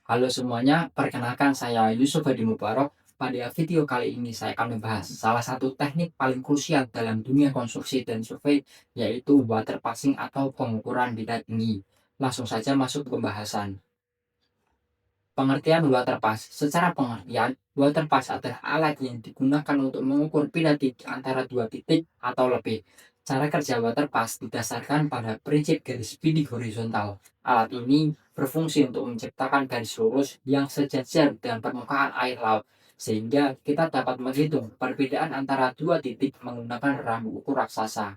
Halo semuanya, perkenalkan saya Yusuf Hadi Mubarok. Pada video kali ini saya akan membahas salah satu teknik paling krusial dalam dunia konstruksi dan survei, yaitu water passing atau pengukuran beda tinggi. Langsung saja masuk ke pembahasan. Pengertian water pass. Secara pengertian, water pass adalah alat yang digunakan untuk mengukur beda tinggi antara dua titik atau lebih. Cara kerja water pass didasarkan pada prinsip garis bidik horizontal. Alat ini berfungsi untuk menciptakan garis lurus yang sejajar dengan permukaan air laut, sehingga kita dapat menghitung perbedaan antara dua titik menggunakan rambu ukur raksasa.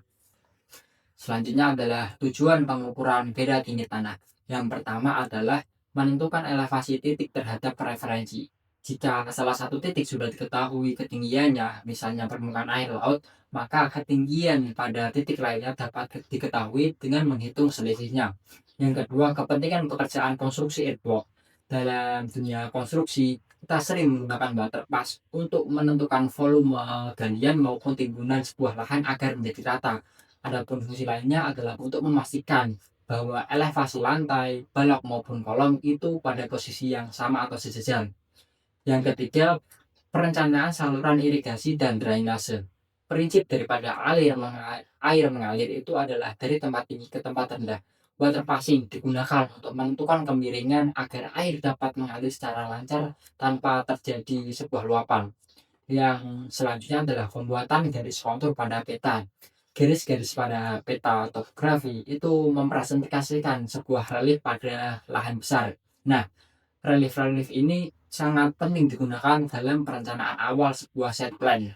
Selanjutnya adalah tujuan pengukuran beda tinggi tanah. Yang pertama adalah menentukan elevasi titik terhadap referensi. Jika salah satu titik sudah diketahui ketinggiannya, misalnya permukaan air laut, maka ketinggian pada titik lainnya dapat diketahui dengan menghitung selisihnya. Yang kedua, kepentingan pekerjaan konstruksi earthwork. Dalam dunia konstruksi, kita sering menggunakan water pass untuk menentukan volume galian maupun timbunan sebuah lahan agar menjadi rata. Adapun fungsi lainnya adalah untuk memastikan bahwa elevasi lantai, balok maupun kolom itu pada posisi yang sama atau sejajar. Yang ketiga, perencanaan saluran irigasi dan drainase. Prinsip daripada air mengalir itu adalah dari tempat tinggi ke tempat rendah. Water passing digunakan untuk menentukan kemiringan agar air dapat mengalir secara lancar tanpa terjadi sebuah luapan. Yang selanjutnya adalah pembuatan garis kontur pada peta. Garis-garis pada peta topografi itu mempresentasikan sebuah relief pada lahan besar. Nah, relief-relief ini sangat penting digunakan dalam perencanaan awal sebuah set plan.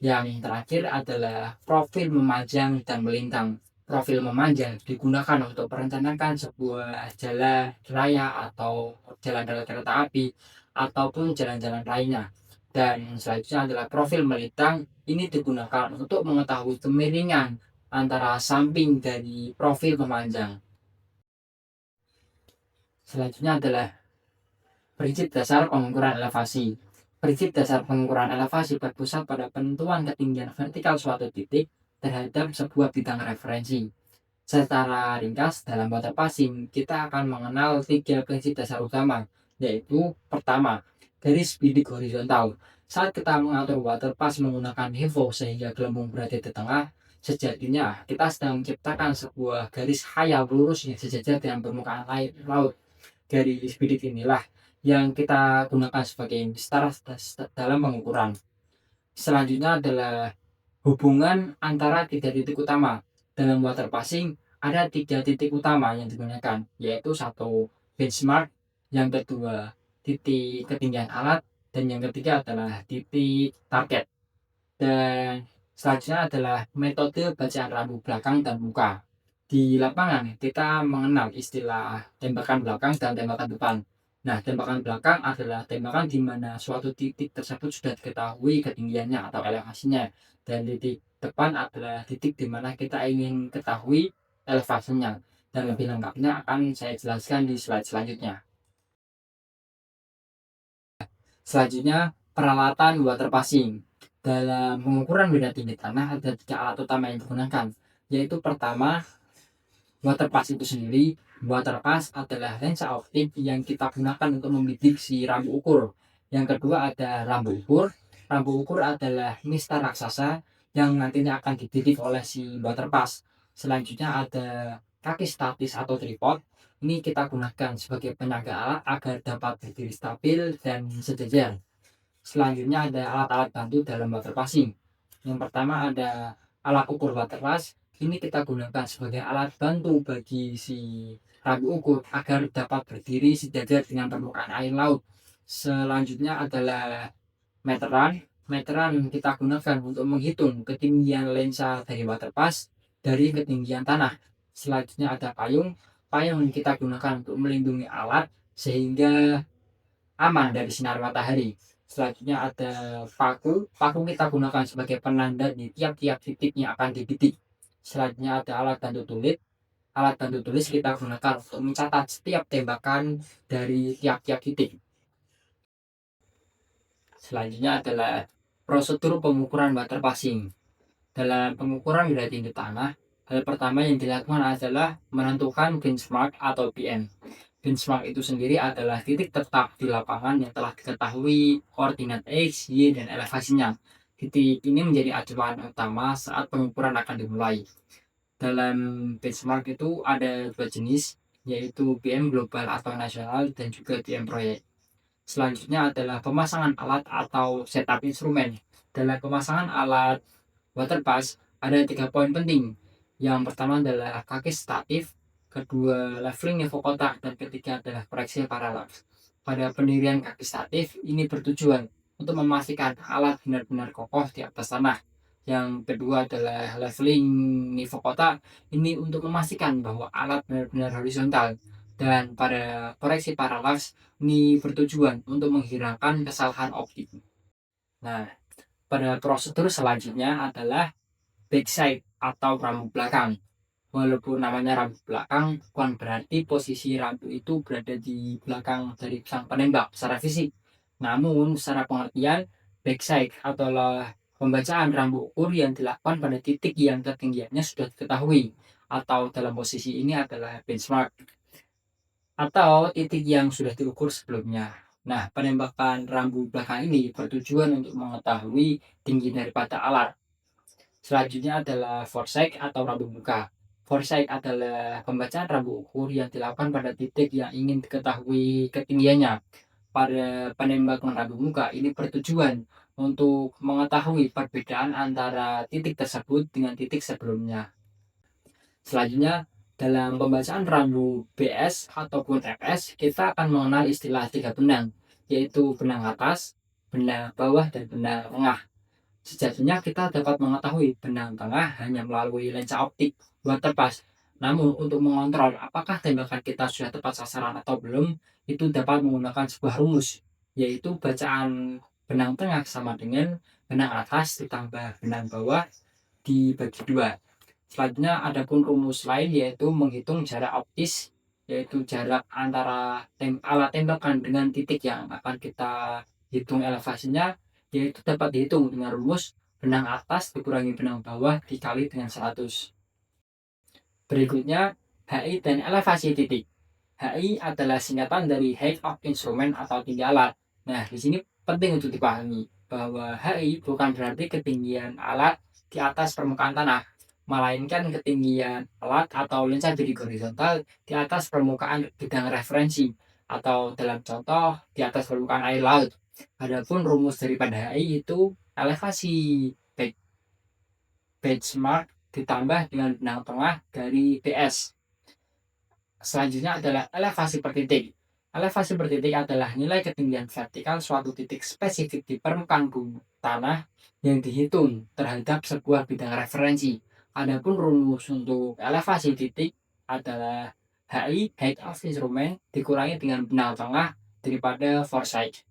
Yang terakhir adalah profil memanjang dan melintang. Profil memanjang digunakan untuk merencanakan sebuah jalan raya atau jalan rel kereta api ataupun jalan-jalan lainnya. Dan selanjutnya adalah profil melintang. Ini digunakan untuk mengetahui kemiringan antara samping dari profil memanjang. Selanjutnya adalah prinsip dasar pengukuran elevasi. Prinsip dasar pengukuran elevasi berpusat pada penentuan ketinggian vertikal suatu titik terhadap sebuah bidang referensi. Secara ringkas, dalam water passing, kita akan mengenal tiga prinsip dasar utama, yaitu pertama, garis bidik horizontal. Saat kita mengatur water pass menggunakan HEVO sehingga gelembung berada di tengah, sejatinya kita sedang menciptakan sebuah garis khayal lurus yang sejajar dengan permukaan air laut. Garis bidik inilah yang kita gunakan sebagai start dalam pengukuran. Selanjutnya adalah hubungan antara tiga titik utama. Dalam water passing ada tiga titik utama yang digunakan, yaitu satu benchmark, yang kedua titik ketinggian alat, dan yang ketiga adalah titik target. Dan selanjutnya adalah metode bacaan rambu belakang dan muka. Di lapangan kita mengenal istilah tembakan belakang dan tembakan depan. Nah, tembakan belakang adalah tembakan di mana suatu titik tersebut sudah diketahui ketinggiannya atau elevasinya. Dan titik depan adalah titik di mana kita ingin ketahui elevasinya. Dan lebih lengkapnya akan saya jelaskan di slide selanjutnya. Selanjutnya, peralatan water passing. Dalam pengukuran beda tinggi tanah ada tiga alat utama yang digunakan, yaitu pertama, water pass itu sendiri. Water pass adalah lensa optik yang kita gunakan untuk membidik si rambu ukur. Yang kedua ada rambu ukur. Rambu ukur adalah mistar raksasa yang nantinya akan dibidik oleh si water pass. Selanjutnya ada kaki statis atau tripod. Ini kita gunakan sebagai penyangga alat agar dapat berdiri stabil dan sejajar. Selanjutnya ada alat-alat bantu dalam water passing. Yang pertama ada alat ukur water pass. Ini kita gunakan sebagai alat bantu bagi si rambu ukur agar dapat berdiri sejajar dengan permukaan air laut. Selanjutnya adalah meteran. Meteran kita gunakan untuk menghitung ketinggian lensa dari water pass dari ketinggian tanah. Selanjutnya ada payung. Payung yang kita gunakan untuk melindungi alat sehingga aman dari sinar matahari. Selanjutnya ada paku. Paku kita gunakan sebagai penanda di tiap-tiap titik yang akan dibidik. Selanjutnya ada alat bantu tulis. Alat bantu tulis kita gunakan untuk mencatat setiap tembakan dari tiap-tiap titik. Selanjutnya adalah prosedur pengukuran water passing. Dalam pengukuran wilayah tinggi tanah, hal pertama yang dilakukan adalah menentukan benchmark atau BM. Benchmark itu sendiri adalah titik tetap di lapangan yang telah diketahui koordinat X, Y, dan elevasinya. Titik ini menjadi acuan utama saat pengukuran akan dimulai. Dalam benchmark itu ada dua jenis, yaitu BM global atau nasional dan juga BM proyek. Selanjutnya adalah pemasangan alat atau setup instrumen. Dalam pemasangan alat waterpass ada 3 poin penting. Yang pertama adalah kaki statif, kedua leveling niveau kotak, dan ketiga adalah koreksi paralaks. Pada pendirian kaki statif ini bertujuan untuk memastikan alat benar-benar kokoh di atas tanah. Yang kedua adalah leveling niveau kotak, ini untuk memastikan bahwa alat benar-benar horizontal. Dan pada koreksi paralaks ini bertujuan untuk menghilangkan kesalahan optik. Nah, pada prosedur selanjutnya adalah backside atau rambut belakang. Walaupun namanya rambut belakang, bukan berarti posisi rambut itu berada di belakang dari sang penembak secara fisik. Namun, secara pengertian, backside adalah pembacaan rambut ukur yang dilakukan pada titik yang ketinggiannya sudah diketahui. Atau dalam posisi ini adalah benchmark. Atau titik yang sudah diukur sebelumnya. Nah, penembakan rambut belakang ini bertujuan untuk mengetahui tinggi daripada alat. Selanjutnya adalah foresight atau rambut muka. Foresight adalah pembacaan rambut ukur yang dilakukan pada titik yang ingin diketahui ketinggiannya. Pada penembakan rambut muka ini bertujuan untuk mengetahui perbedaan antara titik tersebut dengan titik sebelumnya. Selanjutnya, dalam pembacaan rambut BS ataupun FS, kita akan mengenal istilah 3 benang, yaitu benang atas, benang bawah, dan benang tengah. Sejatinya kita dapat mengetahui benang tengah hanya melalui lensa optik waterpass. Namun untuk mengontrol apakah tembakan kita sudah tepat sasaran atau belum, itu dapat menggunakan sebuah rumus, yaitu bacaan benang tengah sama dengan benang atas ditambah benang bawah dibagi 2. Selanjutnya ada pun rumus lain yaitu menghitung jarak optis, yaitu jarak antara alat tembakan dengan titik yang akan kita hitung elevasinya, yaitu dapat dihitung dengan rumus benang atas dikurangi benang bawah dikali dengan 100. Berikutnya, HI dan elevasi titik. HI adalah singkatan dari height of instrument atau tinggi alat. Nah, di sini penting untuk dipahami bahwa HI bukan berarti ketinggian alat di atas permukaan tanah, melainkan ketinggian alat atau lensa bidik horizontal di atas permukaan bidang referensi, atau dalam contoh di atas permukaan air laut. Adapun rumus daripada HI itu elevasi benchmark ditambah dengan benang tengah dari BS. Selanjutnya adalah elevasi per titik. Elevasi per titik adalah nilai ketinggian vertikal suatu titik spesifik di permukaan bumi tanah yang dihitung terhadap sebuah bidang referensi. Adapun rumus untuk elevasi titik adalah HI, height of instrument, dikurangi dengan benang tengah daripada foresight.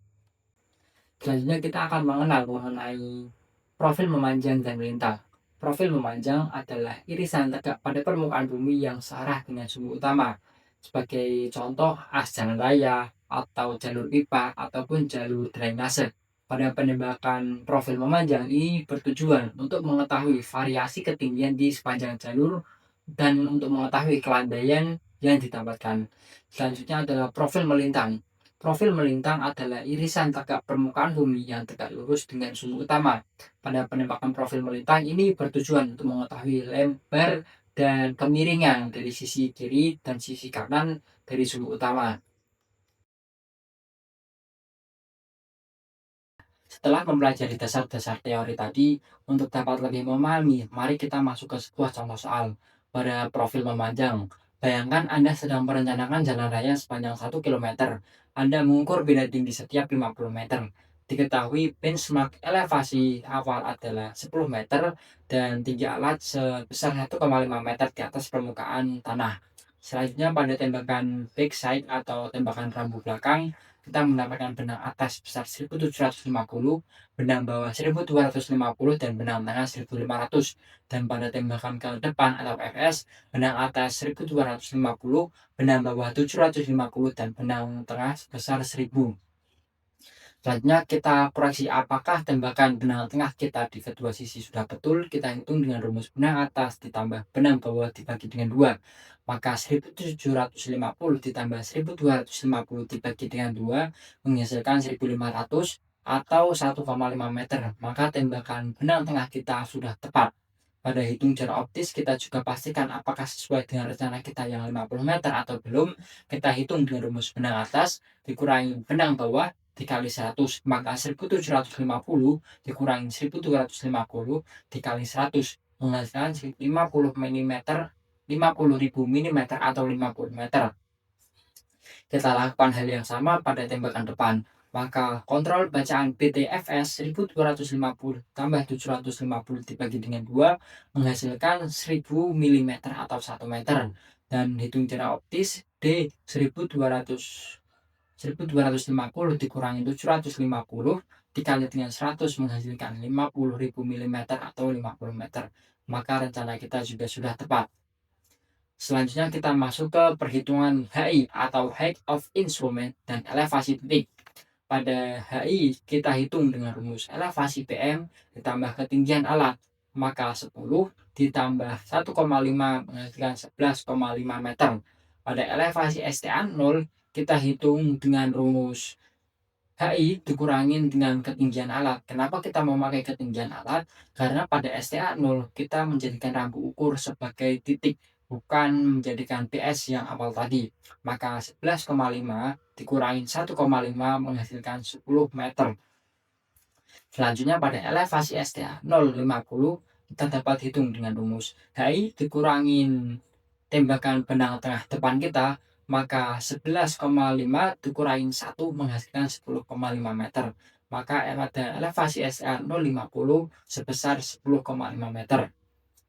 Selanjutnya kita akan mengenal mengenai profil memanjang dan melintang. Profil memanjang adalah irisan tegak pada permukaan bumi yang searah dengan sumbu utama. Sebagai contoh, as jalan raya, atau jalur pipa, ataupun jalur drainase. Pada penembakan profil memanjang ini bertujuan untuk mengetahui variasi ketinggian di sepanjang jalur dan untuk mengetahui kelandaian yang ditambahkan. Selanjutnya adalah profil melintang. Profil melintang adalah irisan tegak permukaan bumi yang tegak lurus dengan sumbu utama. Pada penembakan profil melintang ini bertujuan untuk mengetahui lebar dan kemiringan dari sisi kiri dan sisi kanan dari sumbu utama. Setelah mempelajari dasar-dasar teori tadi, untuk dapat lebih memahami, mari kita masuk ke sebuah contoh soal pada profil memanjang. Bayangkan Anda sedang merencanakan jalan raya sepanjang 1 km. Anda mengukur beda tinggi setiap 50 meter. Diketahui benchmark elevasi awal adalah 10 meter dan tinggi alat sebesar 1,5 meter di atas permukaan tanah. Selanjutnya pada tembakan backside atau tembakan rambut belakang, kita mendapatkan benang atas sebesar 1750, benang bawah 1250, dan benang tengah 1500. Dan pada tembakan ke depan atau FS, benang atas 1250, benang bawah 750, dan benang tengah sebesar 1000. Selanjutnya kita koreksi apakah tembakan benang tengah kita di kedua sisi sudah betul. Kita hitung dengan rumus benang atas ditambah benang bawah dibagi dengan 2. Maka 1750 ditambah 1250 dibagi dengan 2 menghasilkan 1500 atau 1,5 meter. Maka tembakan benang tengah kita sudah tepat. Pada hitung jarak optis kita juga pastikan apakah sesuai dengan rencana kita yang 50 meter atau belum. Kita hitung dengan rumus benang atas dikurangi benang bawah dikali 100, maka 1750 dikurangi 1250 dikali 100 menghasilkan 50 mm, 50.000 mm atau 50 meter. Kita lakukan hal yang sama pada tembakan depan. Maka kontrol bacaan BTFS 1250 tambah 750 dibagi dengan 2 menghasilkan 1000 mm atau 1 meter. Dan hitung jarak optis D 1250 dikurangi 750 dikali dengan 100 menghasilkan 50.000 mm atau 50 meter. Maka rencana kita juga sudah tepat. Selanjutnya kita masuk ke perhitungan HI atau height of instrument dan elevasi titik. Pada HI kita hitung dengan rumus elevasi PM ditambah ketinggian alat. Maka 10 ditambah 1,5 menghasilkan 11,5 meter. Pada elevasi STA 0 kita hitung dengan rumus HI dikurangin dengan ketinggian alat. Kenapa kita memakai ketinggian alat? Karena pada STA 0 kita menjadikan rambu ukur sebagai titik, bukan menjadikan PS yang awal tadi. Maka 11,5 dikurangi 1,5 menghasilkan 10 meter. Selanjutnya pada elevasi STA 0,50 kita dapat hitung dengan rumus HI dikurangin tembakan benang tengah depan kita, maka 11,5 dikurangi 1 menghasilkan 10,5 meter. Maka pada elevasi STA 050 sebesar 10,5 meter.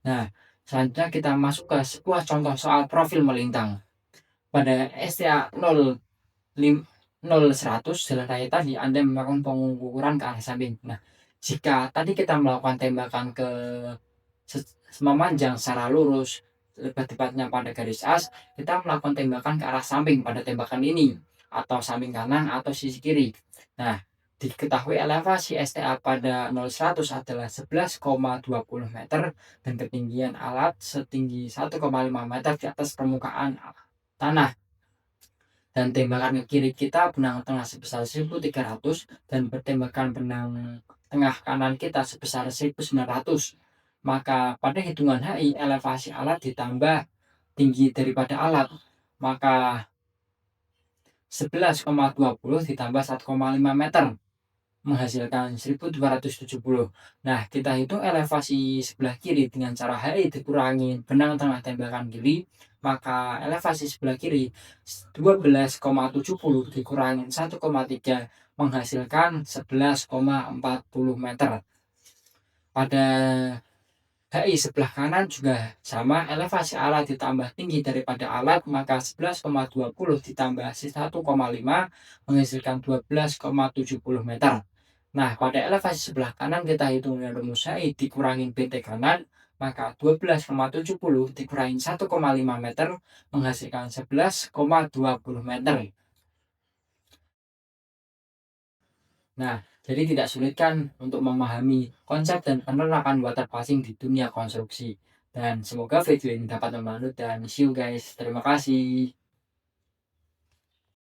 Nah, selanjutnya kita masuk ke sebuah contoh soal profil melintang. Pada STA 0,100 jalan raya tadi Anda melakukan pengukuran ke arah samping. Nah, jika tadi kita melakukan tembakan ke memanjang secara lurus, lebih tepatnya pada garis as, kita melakukan tembakan ke arah samping pada tembakan ini, atau samping kanan atau sisi kiri. Nah, diketahui elevasi STA pada 0,100 adalah 11,20 meter dan ketinggian alat setinggi 1,5 meter di atas permukaan tanah. Dan tembakan ke kiri kita benang tengah sebesar 1300 dan tembakan benang tengah kanan kita sebesar 1900. Maka pada hitungan HI elevasi alat ditambah tinggi daripada alat, maka 11,20 ditambah 1,5 meter menghasilkan 1270. Nah, kita hitung elevasi sebelah kiri dengan cara HI dikurangi benang tengah tembakan kiri, maka elevasi sebelah kiri 12,70 dikurangi 1,3 menghasilkan 11,40 meter. Pada HI sebelah kanan juga sama, elevasi alat ditambah tinggi daripada alat, maka 11,20 ditambah 1,5 menghasilkan 12,70 meter. Nah, pada elevasi sebelah kanan kita hitung dengan rumus HI dikurangin BT kanan, maka 12,70 dikurangi 1,5 meter menghasilkan 11,20 meter. Nah, jadi tidak sulit kan untuk memahami konsep dan penerapan water passing di dunia konstruksi. Dan semoga video ini dapat membantu dan see you guys. Terima kasih.